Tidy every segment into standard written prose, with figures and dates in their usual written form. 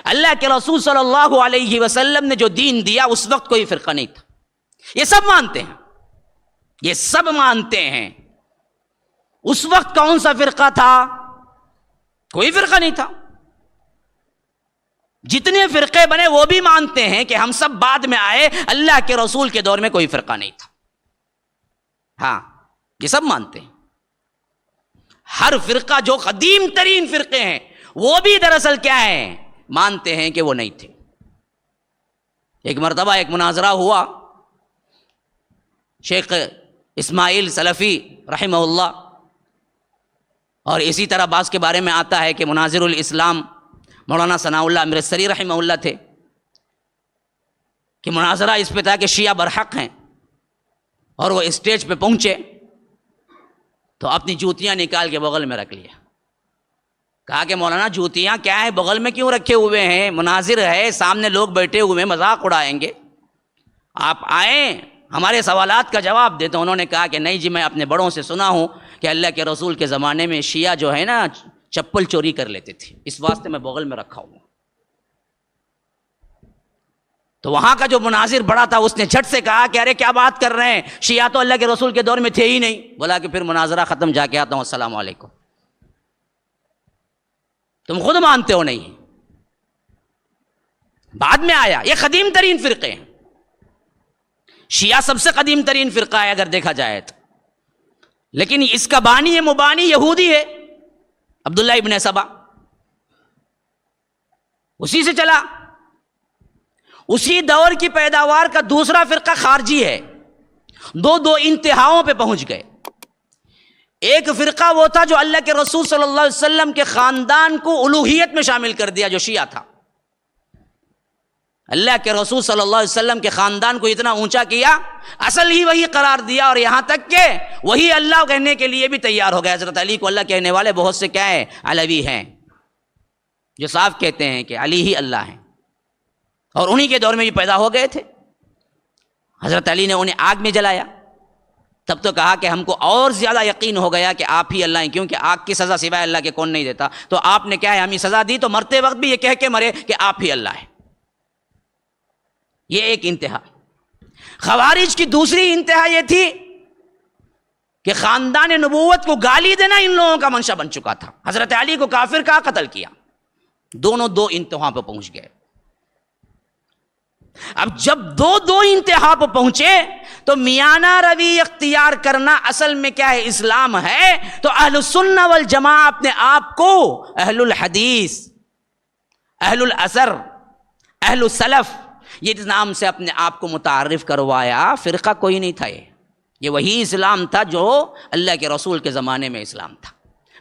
اللہ کے رسول صلی اللہ علیہ وسلم نے جو دین دیا اس وقت کوئی فرقہ نہیں تھا. یہ سب مانتے ہیں, یہ سب مانتے ہیں. اس وقت کون سا فرقہ تھا؟ کوئی فرقہ نہیں تھا. جتنے فرقے بنے وہ بھی مانتے ہیں کہ ہم سب بعد میں آئے, اللہ کے رسول کے دور میں کوئی فرقہ نہیں تھا. ہاں, یہ سب مانتے ہیں. ہر فرقہ جو قدیم ترین فرقے ہیں وہ بھی دراصل کیا ہیں؟ مانتے ہیں کہ وہ نہیں تھے. ایک مرتبہ ایک مناظرہ ہوا, شیخ اسماعیل سلفی رحمہ اللہ, اور اسی طرح بعض کے بارے میں آتا ہے کہ مناظر الاسلام مولانا ثناء اللہ امرتسری رحمہ اللہ تھے, کہ مناظرہ اس پہ تھا کہ شیعہ برحق ہیں, اور وہ اسٹیج پہ پہنچے تو اپنی جوتیاں نکال کے بغل میں رکھ لیا. کہا کہ مولانا جوتیاں کیا ہے, بغل میں کیوں رکھے ہوئے ہیں؟ مناظر ہے, سامنے لوگ بیٹھے ہوئے ہیں, مذاق اڑائیں گے, آپ آئیں ہمارے سوالات کا جواب دیں. تو انہوں نے کہا کہ نہیں جی, میں اپنے بڑوں سے سنا ہوں کہ اللہ کے رسول کے زمانے میں شیعہ جو ہے نا چپل چوری کر لیتے تھے, اس واسطے میں بغل میں رکھا ہوں. تو وہاں کا جو مناظر بڑا تھا اس نے جھٹ سے کہا کہ ارے کیا بات کر رہے ہیں, شیعہ تو اللہ کے رسول کے دور میں تھے ہی نہیں. بولا کہ پھر مناظرہ ختم, جا کے آتا ہوں, السلام علیکم. تم خود مانتے ہو نہیں, بعد میں آیا. یہ قدیم ترین فرقے ہیں. شیعہ سب سے قدیم ترین فرقہ ہے اگر دیکھا جائے تو, لیکن اس کا بانی مبانی یہودی ہے, عبداللہ ابن سبا, اسی سے چلا. اسی دور کی پیداوار کا دوسرا فرقہ خارجی ہے. دو انتہاؤں پہ پہنچ گئے. ایک فرقہ وہ تھا جو اللہ کے رسول صلی اللہ علیہ وسلم کے خاندان کو الوہیت میں شامل کر دیا, جو شیعہ تھا. اللہ کے رسول صلی اللہ علیہ وسلم کے خاندان کو اتنا اونچا کیا, اصل ہی وہی قرار دیا, اور یہاں تک کہ وہی اللہ کہنے کے لیے بھی تیار ہو گیا. حضرت علی کو اللہ کہنے والے بہت سے کیا ہیں؟ علوی ہیں, جو صاف کہتے ہیں کہ علی ہی اللہ ہیں, اور انہی کے دور میں بھی پیدا ہو گئے تھے. حضرت علی نے انہیں آگ میں جلایا, تب تو کہا کہ ہم کو اور زیادہ یقین ہو گیا کہ آپ ہی اللہ ہیں, کیونکہ آگ کی سزا سوائے اللہ کے کون نہیں دیتا. تو آپ نے کیا ہے, ہمیں سزا دی, تو مرتے وقت بھی یہ کہہ کے مرے کہ آپ ہی اللہ ہیں. یہ ایک انتہا. خوارج کی دوسری انتہا یہ تھی کہ خاندان نبوت کو گالی دینا ان لوگوں کا منشا بن چکا تھا. حضرت علی کو کافر کہا, قتل کیا. دونوں دو انتہا پہ پہنچ گئے. اب جب دو انتہا پہ پہنچے تو میانہ روی اختیار کرنا اصل میں کیا ہے؟ اسلام ہے. تو اہل السنہ والجماعہ اپنے آپ کو اہل الحدیث, اہل الاثر, اہل السلف, یہ نام سے اپنے آپ کو متعارف کروایا. فرقہ کوئی نہیں تھا, یہ وہی اسلام تھا جو اللہ کے رسول کے زمانے میں اسلام تھا.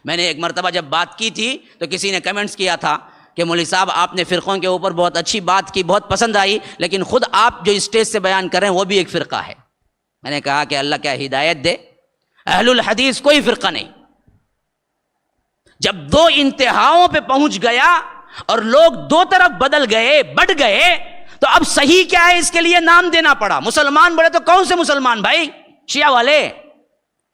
میں نے ایک مرتبہ جب بات کی تھی تو کسی نے کمنٹس کیا تھا کہ مولوی صاحب آپ نے فرقوں کے اوپر بہت اچھی بات کی, بہت پسند آئی, لیکن خود آپ جو اسٹیج سے بیان کر رہے ہیں وہ بھی ایک فرقہ ہے. میں نے کہا کہ اللہ کیا ہدایت دے, اہل الحدیث کوئی فرقہ نہیں. جب دو انتہاؤں پہ پہنچ گیا اور لوگ دو طرف بدل گئے, بڑھ گئے, تو اب صحیح کیا ہے, اس کے لیے نام دینا پڑا. مسلمان بڑے تو کون سے مسلمان بھائی؟ شیعہ والے,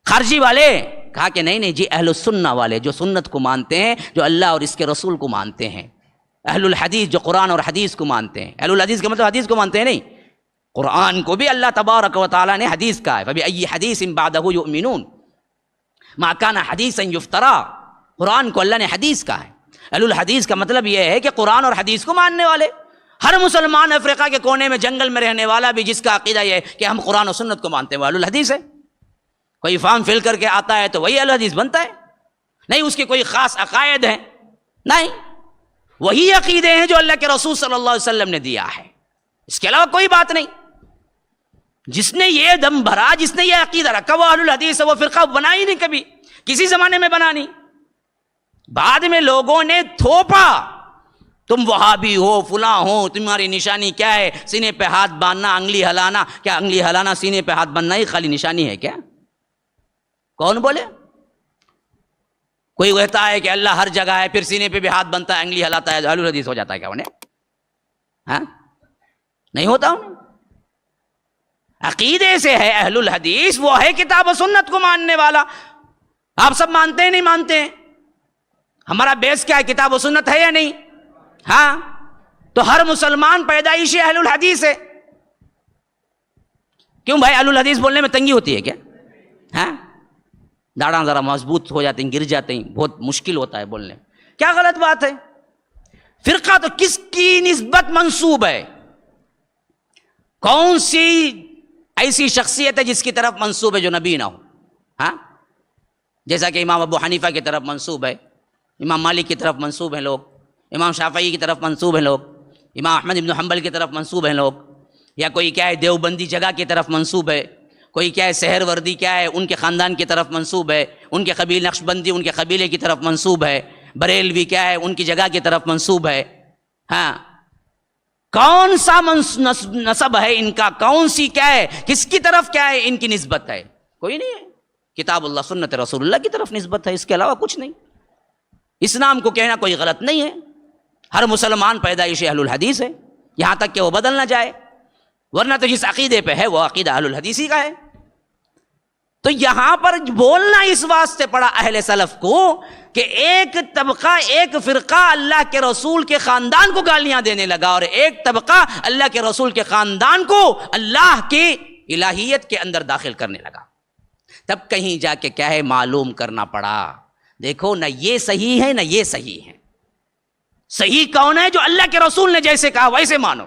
خارجی والے. کہا کہ نہیں جی, اہل السنہ والے جو سنت کو مانتے ہیں, جو اللہ اور اس کے رسول کو مانتے ہیں. اہل الحدیث جو قرآن اور حدیث کو مانتے ہیں. اہل الحدیث کا مطلب حدیث کو مانتے ہیں نہیں, قرآن کو بھی اللہ تبارک و تعالیٰ نے حدیث کہا ہے. فَبِأَيِّ حَدِيثٍ بَعْدَهُ يُؤْمِنُونَ مَا كَانَ حَدِيثًا يُفْتَرَىٰ. قرآن کو اللہ نے حدیث کہا ہے. اہل الحدیث کا مطلب یہ ہے کہ قرآن اور حدیث کو ماننے والے. ہر مسلمان افریقہ کے کونے میں جنگل میں رہنے والا بھی جس کا عقیدہ یہ ہے کہ ہم قرآن و سنت کو مانتے ہیں, وہ اہل الحدیث ہے. کوئی فارم فل کر کے آتا ہے تو وہی اہل حدیث بنتا ہے. نہیں اس کے کوئی خاص عقائد ہیں, نہیں, وہی عقیدے ہیں جو اللہ کے رسول صلی اللہ علیہ وسلم نے دیا ہے, اس کے علاوہ کوئی بات نہیں. جس نے یہ دم بھرا, جس نے یہ عقیدہ رکھا, وہ اہل الحدیث ہے. وہ فرقہ بنا ہی نہیں, کبھی کسی زمانے میں بنا نہیں. بعد میں لوگوں نے تھوپا, تم وہابی ہو, فلاں ہو, تمہاری نشانی کیا ہے؟ سینے پہ ہاتھ باندھنا, انگلی ہلانا. کیا انگلی ہلانا, سینے پہ ہاتھ باندھنا ہی خالی نشانی ہے کیا؟ کون بولے؟ کوئی کہتا ہے کہ اللہ ہر جگہ ہے, پھر سینے پہ بھی ہاتھ بنتا ہے, انگلی ہلاتا ہے, اہل الحدیث ہو جاتا ہے کیا انہیں؟ ہاں, نہیں ہوتا انہیں. عقیدے سے ہے اہل الحدیث, وہ ہے کتاب و سنت کو ماننے والا. آپ سب مانتے ہیں نہیں مانتے ہیں؟ ہمارا بیس کیا ہے, کتاب و سنت ہے یا نہیں؟ ہاں, تو ہر مسلمان پیدائشی اہل الحدیث ہے. کیوں بھائی اہل الحدیث بولنے میں تنگی ہوتی ہے کیا؟ ہاں داڑھاں ذرا مضبوط ہو جاتے ہیں، گر جاتے ہیں، بہت مشکل ہوتا ہے بولنے. کیا غلط بات ہے؟ فرقہ تو کس کی نسبت منسوب ہے؟ کون سی ایسی شخصیت ہے جس کی طرف منسوب ہے جو نبی نہ ہو؟ ہاں جیسا کہ امام ابو حنیفہ کی طرف منسوب ہے، امام مالک کی طرف منسوب ہیں لوگ، امام شافعی کی طرف منسوب ہیں لوگ، امام احمد بن حنبل کی طرف منسوب ہیں لوگ، یا کوئی کیا ہے دیوبندی جگہ کی طرف منسوب ہے، کوئی کیا ہے سحر وردی کیا ہے ان کے خاندان کی طرف منسوب ہے، ان کے قبیل نقشبندی ان کے قبیلے کی طرف منسوب ہے، بریلوی کیا ہے ان کی جگہ کی طرف منسوب ہے. ہاں کون سا نسب ہے ان کا؟ کون سی کیا ہے؟ کس کی طرف کیا ہے ان کی نسبت ہے؟ کوئی نہیں ہے. کتاب اللہ سنت رسول اللہ کی طرف نسبت ہے، اس کے علاوہ کچھ نہیں. اسلام کو کہنا کوئی غلط نہیں ہے. ہر مسلمان پیدائش اہل الحدیث ہے یہاں تک کہ وہ بدل نہ جائے، ورنہ تو جس عقیدے پہ ہے وہ عقیدہ اہل الحدیثی کا ہے. تو یہاں پر بولنا اس واسطے پڑا اہل سلف کو کہ ایک طبقہ ایک فرقہ اللہ کے رسول کے خاندان کو گالیاں دینے لگا اور ایک طبقہ اللہ کے رسول کے خاندان کو اللہ کی الہیت کے اندر داخل کرنے لگا. تب کہیں جا کے کیا ہے معلوم کرنا پڑا، دیکھو نہ یہ صحیح ہے نہ یہ صحیح ہے. صحیح کون ہے؟ جو اللہ کے رسول نے جیسے کہا ویسے مانو.